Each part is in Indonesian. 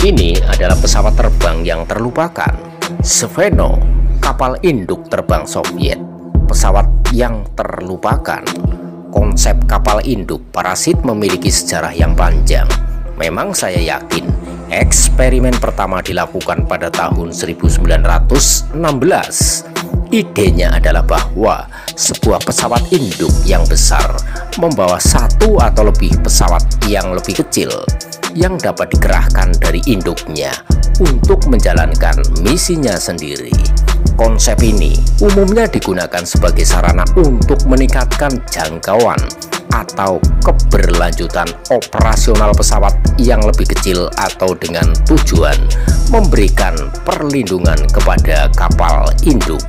Ini adalah pesawat terbang yang terlupakan, Zveno, kapal induk terbang Soviet. Pesawat yang terlupakan. Konsep kapal induk parasit memiliki sejarah yang panjang. Memang saya yakin eksperimen pertama dilakukan pada tahun 1916. Idenya adalah bahwa sebuah pesawat induk yang besar membawa satu atau lebih pesawat yang lebih kecil yang dapat dikerahkan dari induknya untuk menjalankan misinya sendiri. Konsep ini umumnya digunakan sebagai sarana untuk meningkatkan jangkauan atau keberlanjutan operasional pesawat yang lebih kecil atau dengan tujuan memberikan perlindungan kepada kapal induk.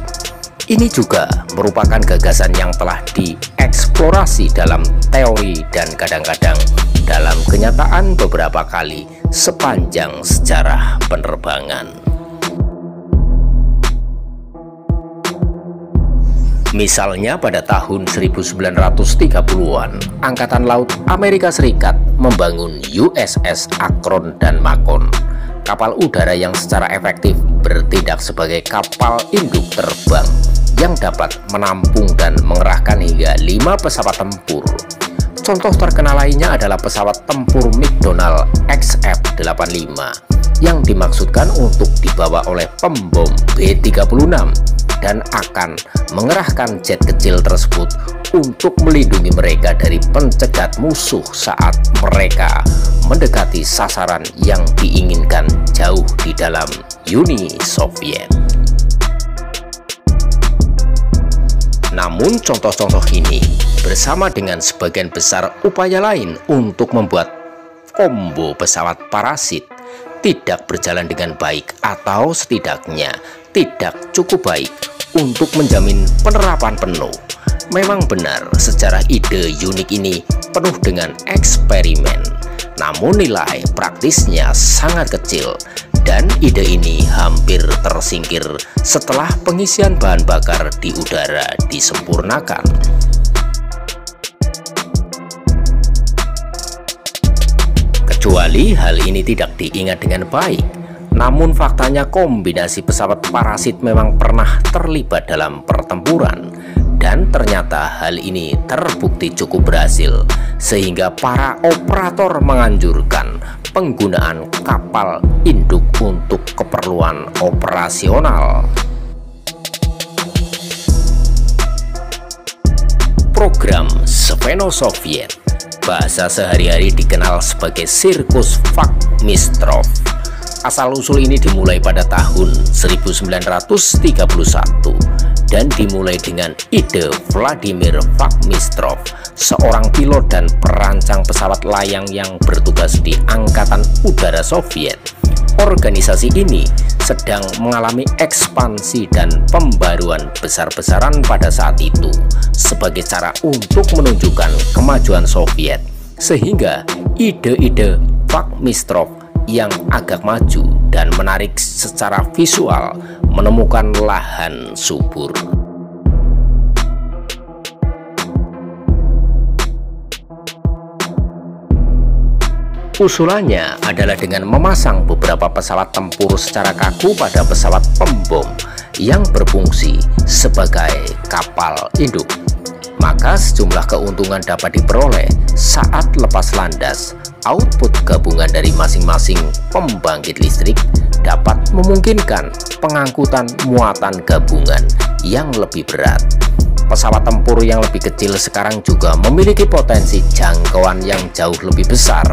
Ini juga merupakan gagasan yang telah dieksplorasi dalam teori dan kadang-kadang dalam kenyataan beberapa kali sepanjang sejarah penerbangan. Misalnya pada tahun 1930-an, Angkatan Laut Amerika Serikat membangun USS Akron dan Macon, kapal udara yang secara efektif bertindak sebagai kapal induk terbang yang dapat menampung dan mengerahkan hingga 5 pesawat tempur. Contoh terkenal lainnya adalah pesawat tempur McDonnell XF-85 yang dimaksudkan untuk dibawa oleh pembom B-36 dan akan mengerahkan jet kecil tersebut untuk melindungi mereka dari pencegat musuh saat mereka mendekati sasaran yang diinginkan jauh di dalam Uni Soviet. Namun contoh-contoh ini bersama dengan sebagian besar upaya lain untuk membuat kombo pesawat parasit tidak berjalan dengan baik atau setidaknya tidak cukup baik untuk menjamin penerapan penuh. Memang benar sejarah ide unik ini penuh dengan eksperimen, namun nilai praktisnya sangat kecil dan ide ini hampir tersingkir setelah pengisian bahan bakar di udara disempurnakan. Kecuali hal ini tidak diingat dengan baik, namun faktanya kombinasi pesawat parasit memang pernah terlibat dalam pertempuran dan ternyata hal ini terbukti cukup berhasil sehingga para operator menganjurkan penggunaan kapal induk untuk keperluan operasional. Program Zveno Soviet, bahasa sehari-hari dikenal sebagai sirkus Vachmistrov. Asal-usul ini dimulai pada tahun 1931 dan dimulai dengan ide Vladimir Vachmistrov, seorang pilot dan perancang pesawat layang yang bertugas di Angkatan Udara Soviet. Organisasi ini sedang mengalami ekspansi dan pembaruan besar-besaran pada saat itu sebagai cara untuk menunjukkan kemajuan Soviet, sehingga ide-ide Vachmistrov yang agak maju dan menarik secara visual menemukan lahan subur. Usulannya adalah dengan memasang beberapa pesawat tempur secara kaku pada pesawat pembom yang berfungsi sebagai kapal induk. Maka sejumlah keuntungan dapat diperoleh saat lepas landas. Output gabungan dari masing-masing pembangkit listrik dapat memungkinkan pengangkutan muatan gabungan yang lebih berat. Pesawat tempur yang lebih kecil sekarang juga memiliki potensi jangkauan yang jauh lebih besar,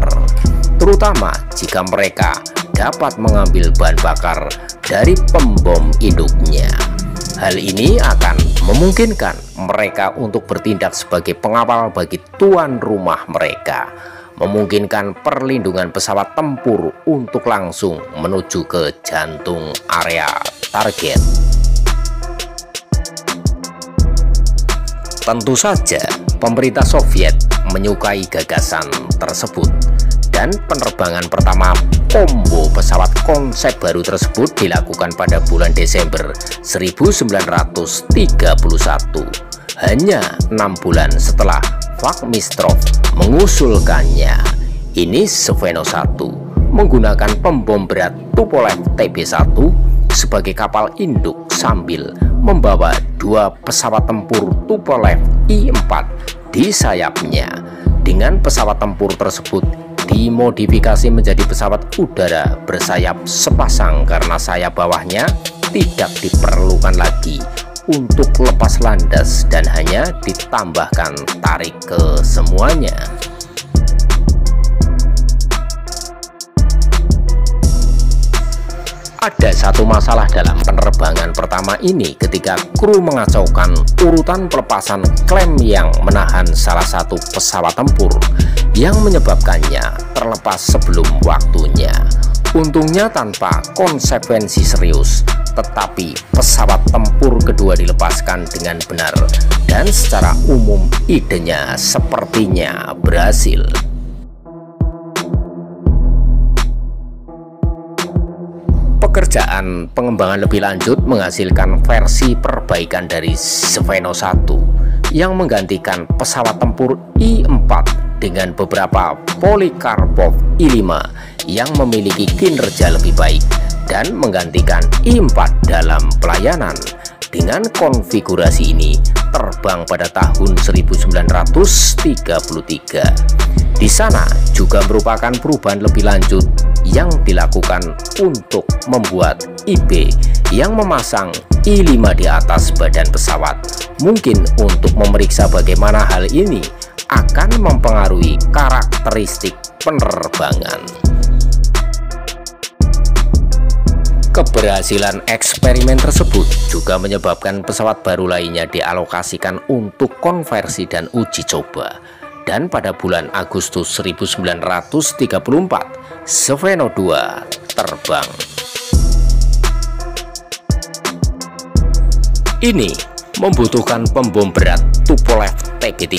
terutama jika mereka dapat mengambil bahan bakar dari pembom induknya. Hal ini akan memungkinkan mereka untuk bertindak sebagai pengawal bagi tuan rumah mereka, memungkinkan perlindungan pesawat tempur untuk langsung menuju ke jantung area target. Tentu saja pemerintah Soviet menyukai gagasan tersebut dan penerbangan pertama kombo pesawat konsep baru tersebut dilakukan pada bulan Desember 1931, hanya 6 bulan setelah Vachmistrov mengusulkannya. Ini Zveno 1 menggunakan pembom berat Tupolev TB1 sebagai kapal induk sambil membawa 2 pesawat tempur Tupolev I-4 di sayapnya. Dengan pesawat tempur tersebut dimodifikasi menjadi pesawat udara bersayap sepasang karena sayap bawahnya tidak diperlukan lagi untuk lepas landas dan hanya ditambahkan tarik ke semuanya. Ada satu masalah dalam penerbangan pertama ini ketika kru mengacaukan urutan pelepasan klem yang menahan salah satu pesawat tempur yang menyebabkannya terlepas sebelum waktunya. Untungnya tanpa konsekuensi serius, tetapi pesawat tempur kedua dilepaskan dengan benar dan secara umum idenya sepertinya berhasil. Pekerjaan pengembangan lebih lanjut menghasilkan versi perbaikan dari Spheno 1 yang menggantikan pesawat tempur I-4 dengan beberapa Polikarpov I-5 yang memiliki kinerja lebih baik dan menggantikan I-4 dalam pelayanan. Dengan konfigurasi ini terbang pada tahun 1933. Di sana juga merupakan perubahan lebih lanjut yang dilakukan untuk membuat IB yang memasang I-5 di atas badan pesawat. Mungkin untuk memeriksa bagaimana hal ini akan mempengaruhi karakteristik penerbangan. Keberhasilan eksperimen tersebut juga menyebabkan pesawat baru lainnya dialokasikan untuk konversi dan uji coba. Dan pada bulan Agustus 1934, Spheno 2 terbang. Ini membutuhkan pembom berat Tupolev TB3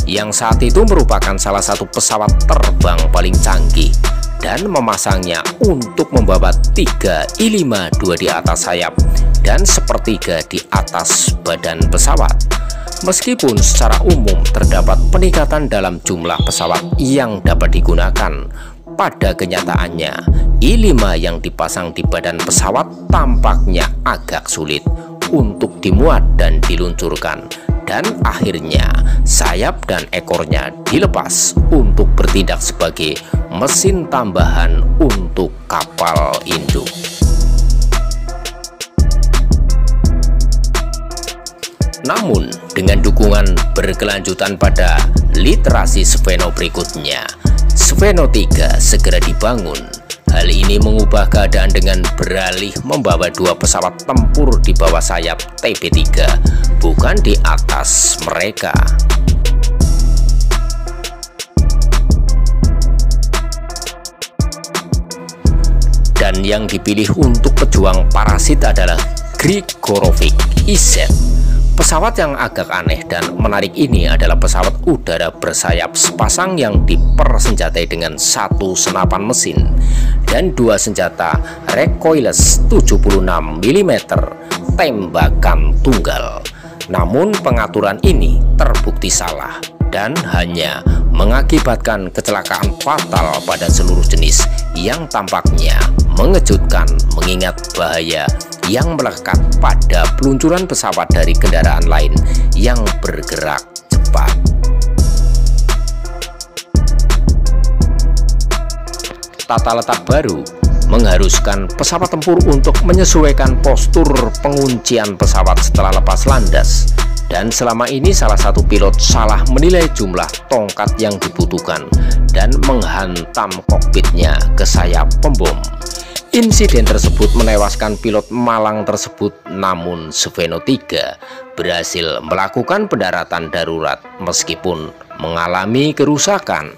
yang saat itu merupakan salah satu pesawat terbang paling canggih dan memasangnya untuk membawa 3 I-5 2 di atas sayap dan sepertiga di atas badan pesawat. Meskipun secara umum terdapat peningkatan dalam jumlah pesawat yang dapat digunakan, pada kenyataannya I-5 yang dipasang di badan pesawat tampaknya agak sulit untuk dimuat dan diluncurkan, dan akhirnya sayap dan ekornya dilepas untuk bertindak sebagai mesin tambahan untuk kapal induk. Namun, dengan dukungan berkelanjutan pada literasi Spheno berikutnya, Spheno 3 segera dibangun. Hal ini mengubah keadaan dengan beralih membawa 2 pesawat tempur di bawah sayap TB3, bukan di atas mereka. Dan yang dipilih untuk pejuang parasit adalah Grigorovich IZ. Pesawat yang agak aneh dan menarik ini adalah pesawat udara bersayap sepasang yang dipersenjatai dengan 1 senapan mesin dan 2 senjata recoilless 76 mm tembakan tunggal. Namun pengaturan ini terbukti salah dan hanya mengakibatkan kecelakaan fatal pada seluruh jenis yang tampaknya mengejutkan mengingat bahaya yang melekat pada peluncuran pesawat dari kendaraan lain yang bergerak cepat. Tata letak baru mengharuskan pesawat tempur untuk menyesuaikan postur penguncian pesawat setelah lepas landas, dan selama ini salah satu pilot salah menilai jumlah tongkat yang dibutuhkan dan menghantam kokpitnya ke sayap pembom. Insiden tersebut menewaskan pilot malang tersebut, namun Spheno 3 berhasil melakukan pendaratan darurat meskipun mengalami kerusakan.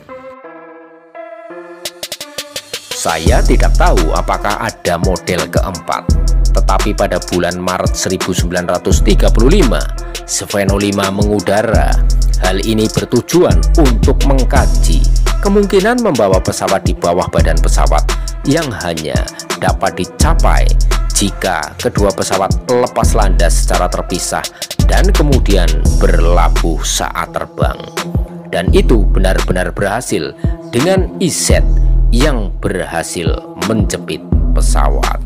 Saya tidak tahu apakah ada model keempat, tetapi pada bulan Maret 1935, Spheno 5 mengudara. Hal ini bertujuan untuk mengkaji kemungkinan membawa pesawat di bawah badan pesawat yang hanya dapat dicapai jika kedua pesawat lepas landas secara terpisah dan kemudian berlabuh saat terbang. Dan itu benar-benar berhasil dengan IZ yang berhasil menjepit pesawat.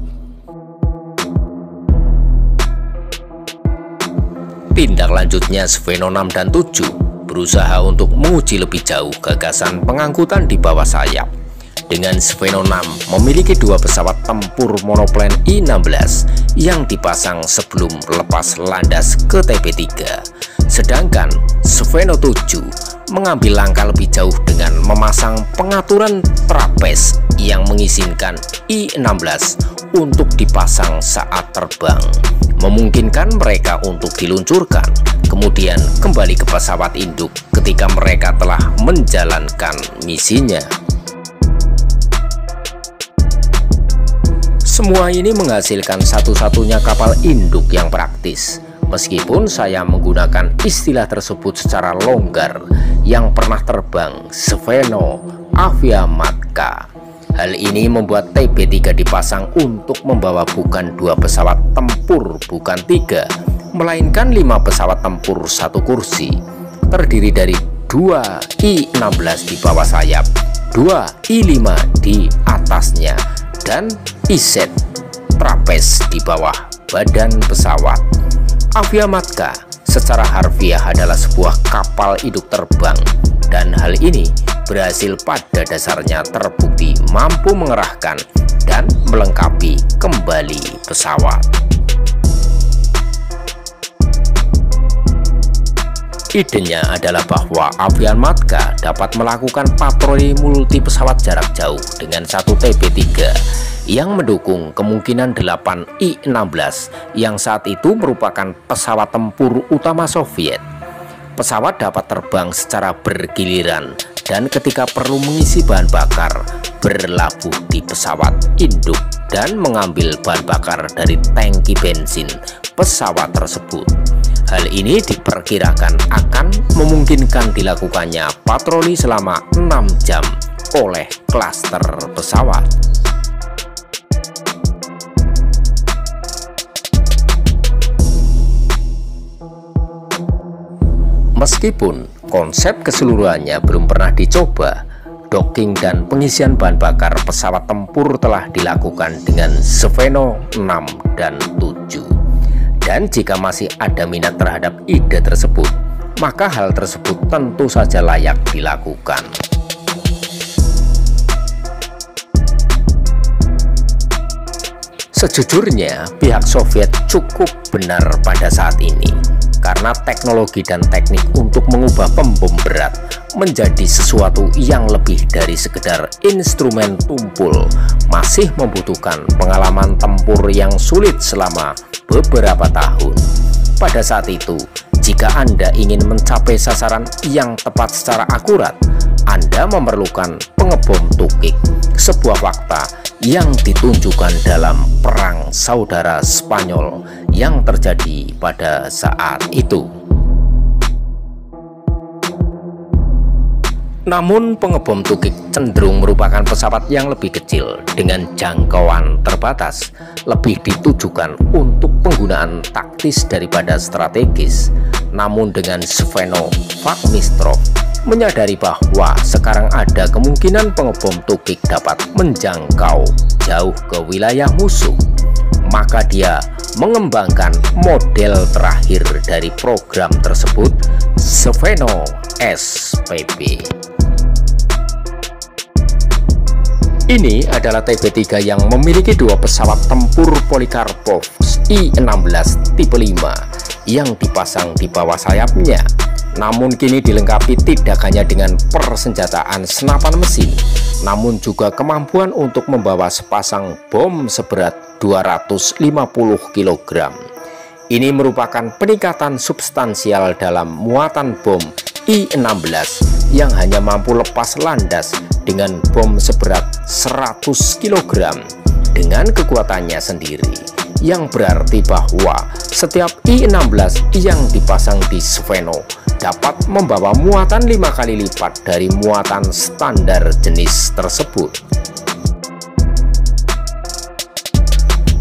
Tindak lanjutnya, Spheno 6 dan 7 berusaha untuk menguji lebih jauh gagasan pengangkutan di bawah sayap. Dengan Spheno 6 memiliki dua pesawat tempur monoplan I-16 yang dipasang sebelum lepas landas ke TB3. Sedangkan Spheno 7 mengambil langkah lebih jauh dengan memasang pengaturan trapez yang mengizinkan I-16 untuk dipasang saat terbang, memungkinkan mereka untuk diluncurkan, kemudian kembali ke pesawat induk ketika mereka telah menjalankan misinya. Semua ini menghasilkan satu-satunya kapal induk yang praktis. Meskipun saya menggunakan istilah tersebut secara longgar, yang pernah terbang Spheno Aviamatka. Hal ini membuat TB3 dipasang untuk membawa bukan dua pesawat tempur, bukan tiga, melainkan 5 pesawat tempur satu kursi, terdiri dari 2 I-16 di bawah sayap, 2 I-5 di atasnya, dan IZ trapez di bawah badan pesawat. Aviamatka secara harfiah adalah sebuah kapal induk terbang, dan hal ini berhasil pada dasarnya terbukti mampu mengerahkan dan melengkapi kembali pesawat. Idenya adalah bahwa Aviamatka dapat melakukan patroli multi pesawat jarak jauh dengan satu TB3 yang mendukung kemungkinan 8 I-16 yang saat itu merupakan pesawat tempur utama Soviet. Pesawat dapat terbang secara bergiliran dan ketika perlu mengisi bahan bakar, berlabuh di pesawat induk dan mengambil bahan bakar dari tangki bensin pesawat tersebut. Hal ini diperkirakan akan memungkinkan dilakukannya patroli selama 6 jam oleh klaster pesawat. Meskipun konsep keseluruhannya belum pernah dicoba, docking dan pengisian bahan bakar pesawat tempur telah dilakukan dengan Spheno 6 dan 7. Dan jika masih ada minat terhadap ide tersebut, maka hal tersebut tentu saja layak dilakukan. Sejujurnya, pihak Soviet cukup benar pada saat ini, karena teknologi dan teknik untuk mengubah pembom berat menjadi sesuatu yang lebih dari sekedar instrumen tumpul masih membutuhkan pengalaman tempur yang sulit selama beberapa tahun. Pada saat itu, jika Anda ingin mencapai sasaran yang tepat secara akurat, Anda memerlukan pengebom tukik, sebuah fakta yang ditunjukkan dalam Perang Saudara Spanyol yang terjadi pada saat itu. Namun pengebom tukik cenderung merupakan pesawat yang lebih kecil dengan jangkauan terbatas, lebih ditujukan untuk penggunaan taktis daripada strategis. Namun dengan Spheno Vakmistrov menyadari bahwa sekarang ada kemungkinan pengebom tukik dapat menjangkau jauh ke wilayah musuh, maka dia mengembangkan model terakhir dari program tersebut, Spheno SPB. Ini adalah TB3 yang memiliki dua pesawat tempur Polikarpov I-16 tipe 5 yang dipasang di bawah sayapnya. Namun kini dilengkapi tidak hanya dengan persenjataan senapan mesin, namun juga kemampuan untuk membawa sepasang bom seberat 250 kg. Ini merupakan peningkatan substansial dalam muatan bom I-16 yang hanya mampu lepas landas dengan bom seberat 100 kg dengan kekuatannya sendiri, yang berarti bahwa setiap I-16 yang dipasang di Spheno dapat membawa muatan 5 kali lipat dari muatan standar jenis tersebut.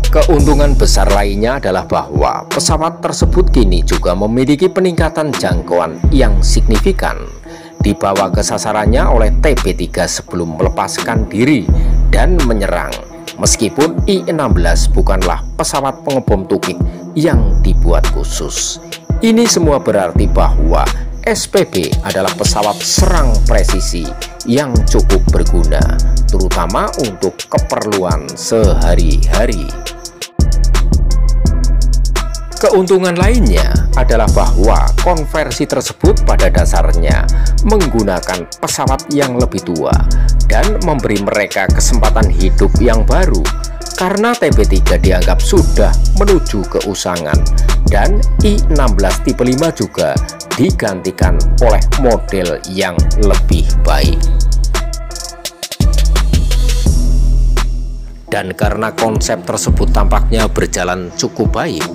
Keuntungan besar lainnya adalah bahwa pesawat tersebut kini juga memiliki peningkatan jangkauan yang signifikan dibawa ke sasarannya oleh TB3 sebelum melepaskan diri dan menyerang. Meskipun I-16 bukanlah pesawat pengebom tukik yang dibuat khusus. Ini semua berarti bahwa SPB adalah pesawat serang presisi yang cukup berguna, terutama untuk keperluan sehari-hari. Keuntungan lainnya adalah bahwa konversi tersebut pada dasarnya menggunakan pesawat yang lebih tua dan memberi mereka kesempatan hidup yang baru, karena TB3 dianggap sudah menuju keusangan dan I-16 tipe 5 juga digantikan oleh model yang lebih baik. Dan karena konsep tersebut tampaknya berjalan cukup baik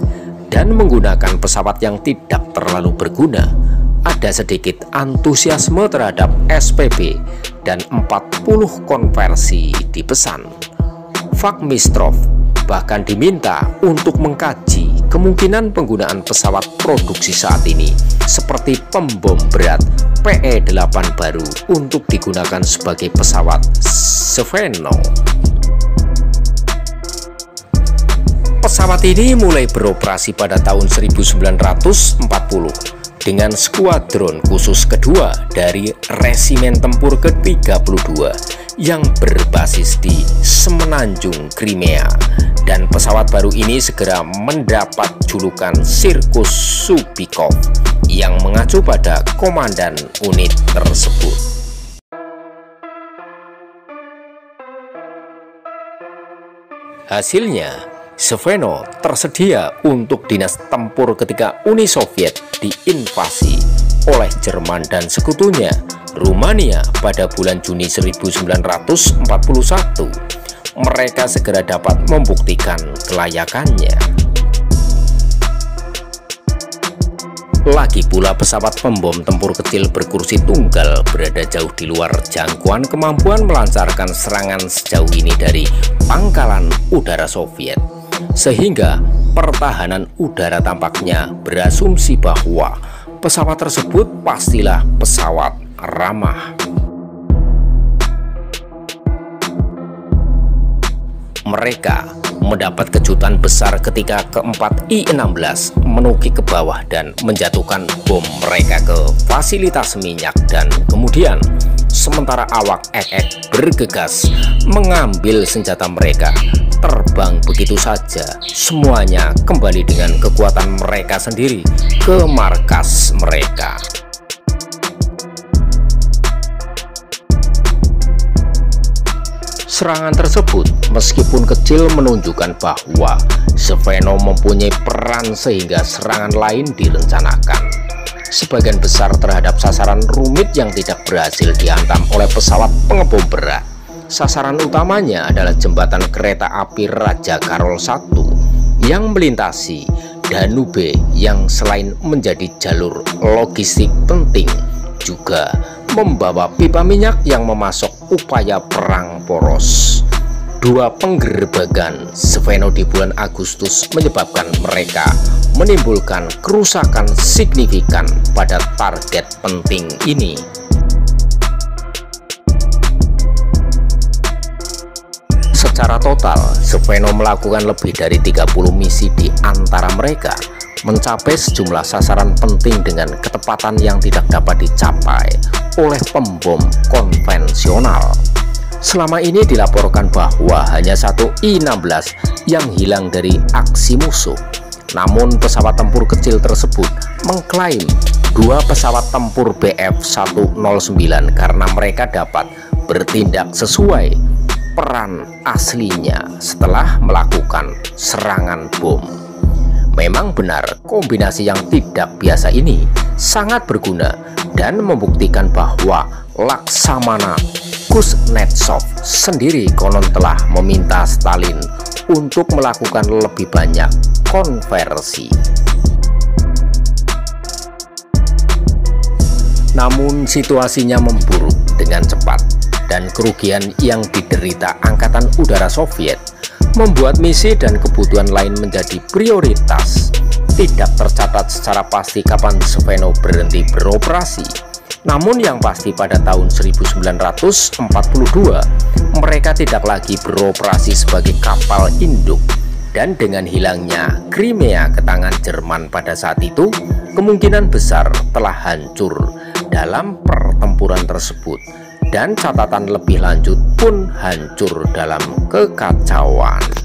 dan menggunakan pesawat yang tidak terlalu berguna, ada sedikit antusiasme terhadap SPB dan 40 konversi dipesan. Vagmistrov bahkan diminta untuk mengkaji kemungkinan penggunaan pesawat produksi saat ini seperti pembom berat PE-8 baru untuk digunakan sebagai pesawat Sveno. Pesawat ini mulai beroperasi pada tahun 1940 dengan skuadron khusus kedua dari Resimen Tempur ke-32 yang berbasis di Semenanjung Crimea, dan pesawat baru ini segera mendapat julukan Sirkus Subikov yang mengacu pada komandan unit tersebut. Hasilnya, Sveno tersedia untuk dinas tempur ketika Uni Soviet diinvasi oleh Jerman dan sekutunya Rumania pada bulan Juni 1941. Mereka segera dapat membuktikan kelayakannya. Lagi pula pesawat pembom tempur kecil berkursi tunggal berada jauh di luar jangkauan kemampuan melancarkan serangan sejauh ini dari pangkalan udara Soviet, sehingga pertahanan udara tampaknya berasumsi bahwa pesawat tersebut pastilah pesawat ramah. Mereka mendapat kejutan besar ketika keempat I-16 menukik ke bawah dan menjatuhkan bom mereka ke fasilitas minyak, dan kemudian sementara awak Ek-Ek bergegas mengambil senjata mereka, terbang begitu saja. Semuanya kembali dengan kekuatan mereka sendiri ke markas mereka. Serangan tersebut meskipun kecil menunjukkan bahwa Sveno mempunyai peran sehingga serangan lain direncanakan. Sebagian besar terhadap sasaran rumit yang tidak berhasil dihantam oleh pesawat pengebom berat. Sasaran utamanya adalah jembatan kereta api Raja Karol I yang melintasi Danube, yang selain menjadi jalur logistik penting juga membawa pipa minyak yang memasok upaya perang poros. Dua penggerbegan Sveno di bulan Agustus menyebabkan mereka menimbulkan kerusakan signifikan pada target penting ini. Secara total, Sveno melakukan lebih dari 30 misi di antara mereka, mencapai sejumlah sasaran penting dengan ketepatan yang tidak dapat dicapai oleh pembom konvensional. Selama ini dilaporkan bahwa hanya satu I-16 yang hilang dari aksi musuh. Namun pesawat tempur kecil tersebut mengklaim dua pesawat tempur Bf-109 karena mereka dapat bertindak sesuai peran aslinya setelah melakukan serangan bom. Memang benar, kombinasi yang tidak biasa ini sangat berguna dan membuktikan bahwa Laksamana Kuznetsov sendiri konon telah meminta Stalin untuk melakukan lebih banyak konversi. Namun situasinya memburuk dengan cepat, dan kerugian yang diderita Angkatan Udara Soviet membuat misi dan kebutuhan lain menjadi prioritas. Tidak tercatat secara pasti kapan Sveno berhenti beroperasi. Namun yang pasti pada tahun 1942 mereka tidak lagi beroperasi sebagai kapal induk, dan dengan hilangnya Crimea ke tangan Jerman pada saat itu, kemungkinan besar telah hancur dalam pertempuran tersebut, dan catatan lebih lanjut pun hancur dalam kekacauan.